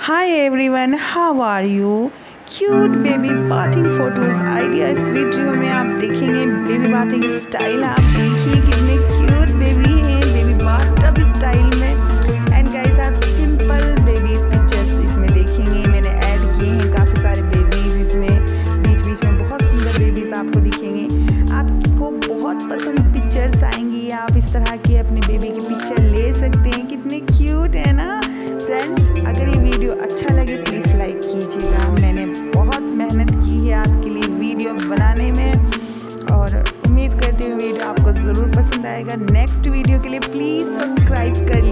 Hi everyone, how are you? Cute baby bathing photos idea इस video में आप देखेंगे बेबी बाथिंग स्टाइल। आप देखिए कितने क्यूट बेबी हैं बेबी बाथटब स्टाइल में। एंड गाइस आप सिंपल बेबीज पिक्चर्स इसमें देखेंगे, मैंने ऐड किए हैं काफ़ी सारे बेबीज इसमें, बीच बीच में बहुत सुंदर बेबीज आपको दिखेंगे। आपको बहुत पसंद पिक्चर्स आएंगी, आप इस तरह की अपने बेबी की पिक्चर ले सकते हैं। कितने क्यूट है ना फ्रेंड्स। अगर ये वीडियो अच्छा लगे प्लीज़ लाइक कीजिएगा। मैंने बहुत मेहनत की है आपके लिए वीडियो बनाने में और उम्मीद करती हूँ वीडियो आपको ज़रूर पसंद आएगा। नेक्स्ट वीडियो के लिए प्लीज़ सब्सक्राइब करिए।